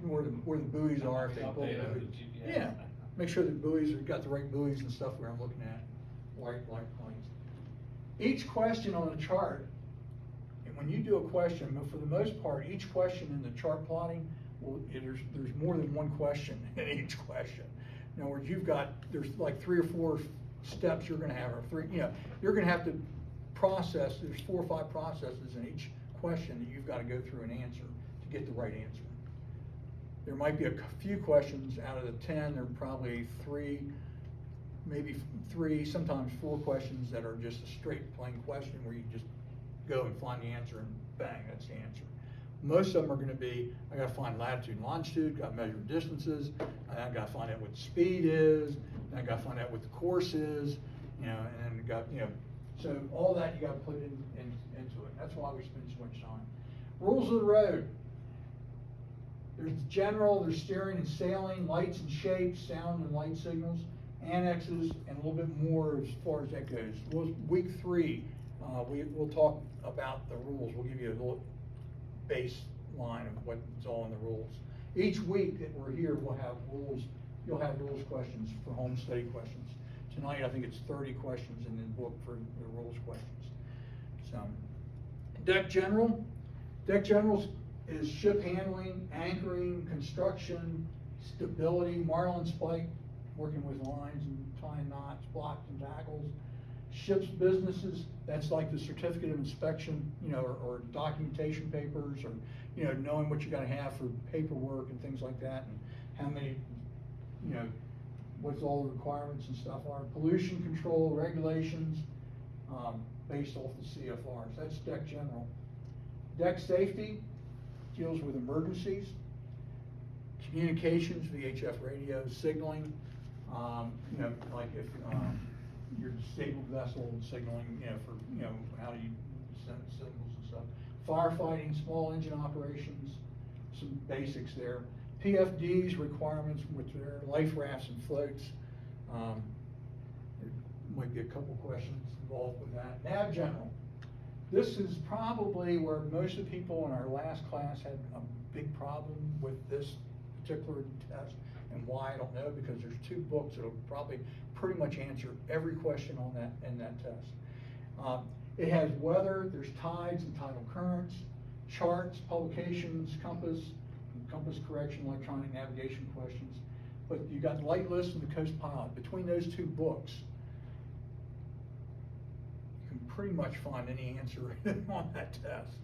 where the buoys are, if they pull the Update them buoys. with GPS. Yeah, make sure the buoys have got the right buoys and stuff where I'm looking at, lights. Each question on the chart when you do a question, but for the most part, each question in the chart plotting, well, there's more than one question in each question. In other words, there's like 3 or 4 steps you're gonna have, or 3, you're gonna have to process, there's 4 or 5 processes in each question that you've gotta go through and answer to get the right answer. There might be a few questions out of the 10, there are probably 3, maybe 3, sometimes 4 questions that are just a straight plain question where you just go and find the answer and bang, that's the answer. Most of them are gonna be, I gotta find latitude and longitude, gotta measure distances, I gotta find out what the speed is, and I gotta find out what the course is, and then so all that you gotta put into it. That's why we spend so much time. Rules of the road. There's general, there's steering and sailing, lights and shapes, sound and light signals, annexes, and a little bit more as far as that goes. Week 3, we'll talk about the rules. We'll give you a little baseline of what's all in the rules. Each week that we're here, we'll have rules. You'll have rules questions for home study questions. Tonight, I think it's 30 questions in the book for the rules questions. So, deck general. Deck generals is ship handling, anchoring, construction, stability, marlin spike, working with lines and tying knots, blocks and tackles. Ship's businesses, that's like the certificate of inspection, or documentation papers, or, knowing what you gotta have for paperwork and things like that, and how many, what's all the requirements and stuff are. Pollution control regulations, based off the CFRs. That's deck general. Deck safety deals with emergencies, communications, VHF radios, signaling, like if you're a disabled vessel and signaling, for, how do you send signals and stuff. Firefighting, small engine operations, some basics there. PFD's requirements, which are life rafts and floats. There might be a couple questions involved with that. Nav general. This is probably where most of the people in our last class had a big problem with this particular test. And why, I don't know, because there's 2 books that'll probably pretty much answer every question on that, in that test. It has weather, there's tides and tidal currents, charts, publications, compass correction, electronic navigation questions. But you got Light List and the Coast Pilot. Between those 2 books, you can pretty much find any answer on that test.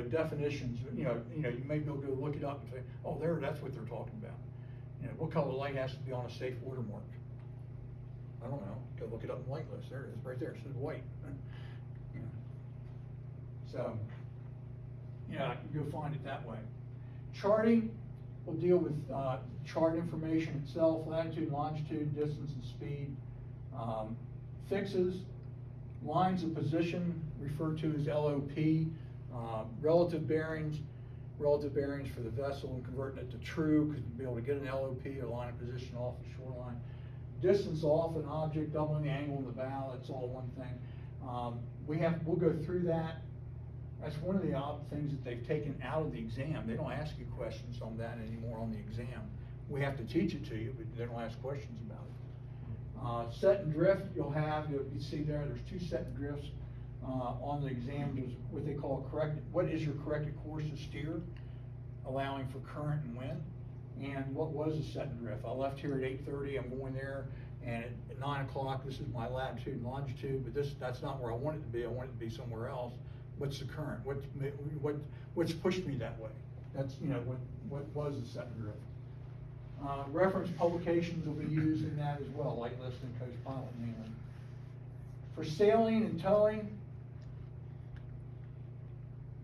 Definitions, you may be able to go look it up and say, oh, that's what they're talking about. What color light has to be on a safe watermark? I don't know, go look it up in Light List, there it is, right there, it says white. So, I can go find it that way. Charting will deal with chart information itself, latitude, longitude, distance, and speed. Fixes, lines of position, referred to as LOP, relative bearings for the vessel, and converting it to true, because you'll be able to get an LOP, or line of position off the shoreline. Distance off an object, doubling the angle in the bow, that's all one thing. We'll go through that. That's one of the odd things that they've taken out of the exam. They don't ask you questions on that anymore on the exam. We have to teach it to you, but they don't ask questions about it. Set and drift, you see there's 2 set and drifts on the exam. There's what they call what is your corrected course to steer, allowing for current and wind, and what was a set and drift. I left here at 8:30, I'm going there, and at 9 o'clock, this is my latitude and longitude, but that's not where I want it to be. I want it to be somewhere else. What's the current? What's pushed me that way? That's, what was the set and drift. Reference publications will be used in that as well, Light List and Coast Pilot mainly. For sailing and towing,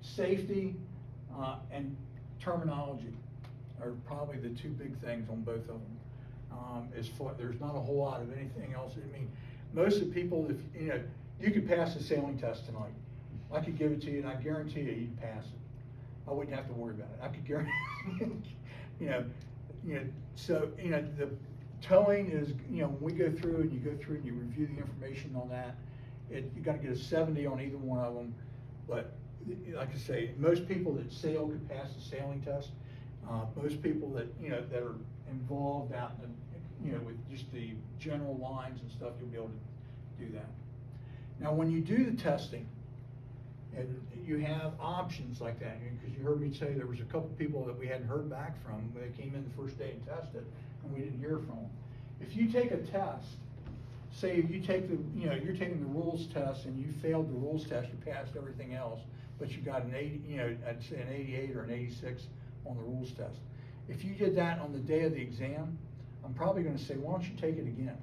safety and terminology are probably the 2 big things on both of them. There's not a whole lot of anything else. I mean, most of the people, if you could pass the sailing test tonight. I could give it to you, and I guarantee you'd pass it. I wouldn't have to worry about it. I could guarantee, So the towing is, when we go through and you review the information on that, you got to get a 70 on either one of them. But like I say, most people that sail could pass the sailing test. Most people that that are involved out in with just the general lines and stuff, you'll be able to do that. Now, when you do the testing, And you have options like that, because you heard me say there was a couple people that we hadn't heard back from, when they came in the first day and tested, and we didn't hear from them. If you take a test, say you take you're taking the rules test and you failed the rules test, you passed everything else, but you got an 80, I'd say an 88 or an 86 on the rules test. If you did that on the day of the exam, I'm probably gonna say, why don't you take it again?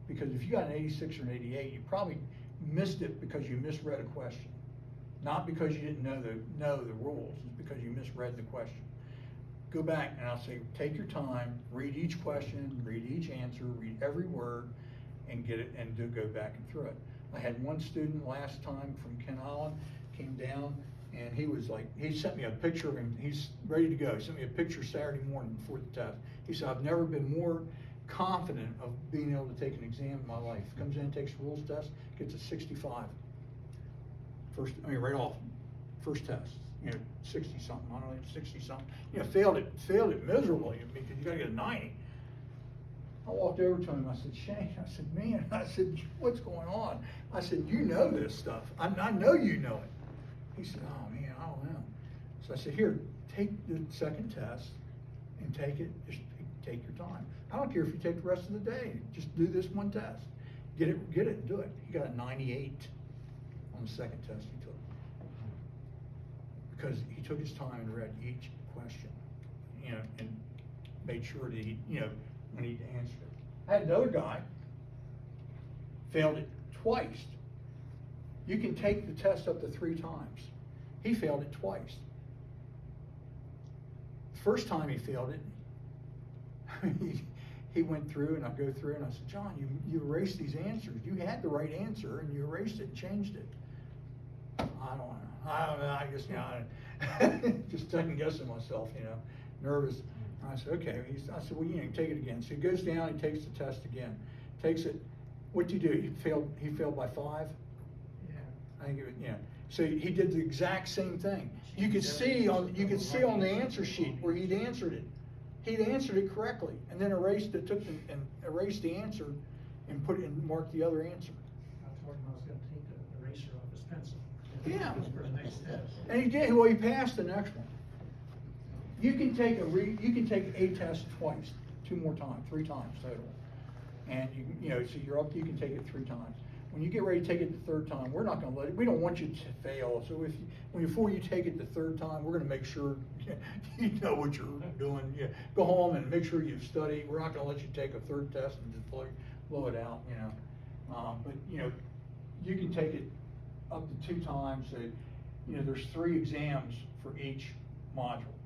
Because if you got an 86 or an 88, you probably missed it because you misread a question. Not because you didn't know the rules, it's because you misread the question. Go back and I'll say, take your time, read each question, read each answer, read every word, and get it, and go back and through it. I had one student last time from Ken Island, came down, and he was like, he sent me a picture of him, he's ready to go. He sent me a picture Saturday morning before the test. He said, I've never been more confident of being able to take an exam in my life. Comes in, takes the rules test, gets a 65. Right off, first test, 60 something, I don't know, 60 something. Failed it miserably, because you gotta get a 90. I walked over to him, I said, Shane, I said, man, I said, what's going on? I said, you know this stuff, I know you know it. He said, oh man, I don't know. So I said, here, take the second test and take it, just take your time. I don't care if you take the rest of the day, just do this one test. Get it and do it. He got a 98 on the second test he took. Because he took his time and read each question, and made sure that he, when he answered it. I had another guy, failed it twice. You can take the test up to 3 times. He failed it twice. The first time he failed it, he went through, and I go through, and I said, John, you erased these answers. You had the right answer, and you erased it and changed it. I don't know. I just, just second guessing myself, nervous. I said, okay. I said, well, take it again. So he goes down, he takes the test again. Takes it, what'd you do? He failed by 5? Yeah. I think so he did the exact same thing. You could see on the answer sheet where he'd answered it. He'd answered it correctly, and then erased the answer and put it and marked the other answer. I told him I was gonna take the eraser off his pencil. Yeah. For the next test. And he did. Well, he passed the next one. You can take a test twice, 2 more times, 3 times total, and so you're up. You can take it 3 times. When you get ready to take it the 3rd time, we're not going to let it. We don't want you to fail. So before you take it the 3rd time, we're going to make sure you know what you're doing. Go home and make sure you've studied. We're not going to let you take a 3rd test and just blow it out. But you can take it up to 2 times. So, there's 3 exams for each module,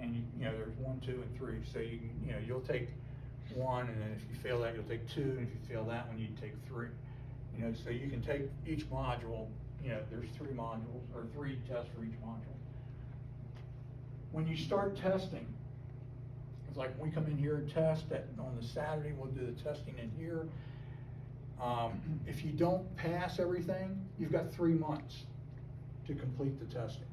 and there's 1, 2, and 3. So you can you'll take 1, and then if you fail that, you'll take 2, and if you fail that one, you take 3. So you can take each module. There's 3 modules or 3 tests for each module. When you start testing, it's like when we come in here and test on the Saturday, we'll do the testing in here. If you don't pass everything, you've got 3 months to complete the testing.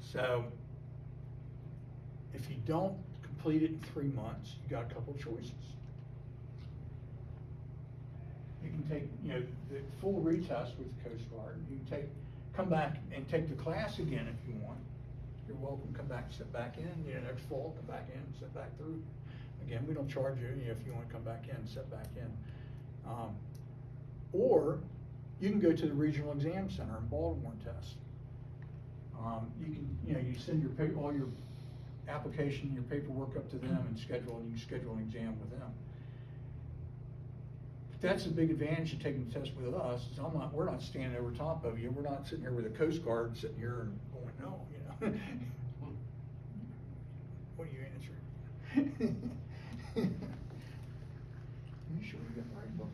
So if you don't complete it in 3 months, you got a couple choices. You can take, the full retest with the Coast Guard. You can come back and take the class again if you want. You're welcome, come back, sit back in, next fall, come back in, sit back through. Again, we don't charge you if you want to come back in, sit back in. Or you can go to the Regional Exam Center in Baltimore and test. You can, you send all your application, your paperwork up to them and you can schedule an exam with them. That's a big advantage of taking the test with us, is we're not standing over top of you. We're not sitting here with a Coast Guard sitting here and going, no, what are you answering? You sure you got the right book?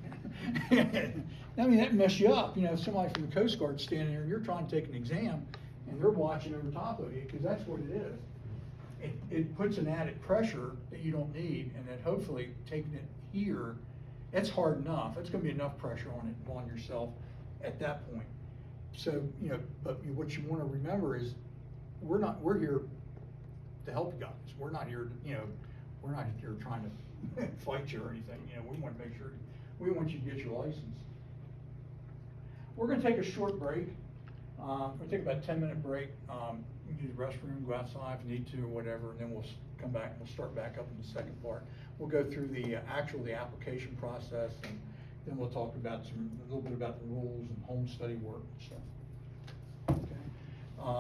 I mean, that mess you up. If somebody from the Coast Guard standing there and you're trying to take an exam and they're watching over top of you, because that's what it is. It puts an added pressure that you don't need, and that hopefully taking it here, it's hard enough. It's going to be enough pressure on yourself at that point. So, but what you want to remember is we're here to help you guys. We're not here to, we're not here trying to fight you or anything. We want to make sure, we want you to get your license. We're gonna take a short break. We'll take about a 10-minute break. You can use the restroom, go outside if you need to or whatever, and then we'll come back and we'll start back up in the second part. We'll go through the application process, and then we'll talk about a little bit about the rules and home study work and stuff.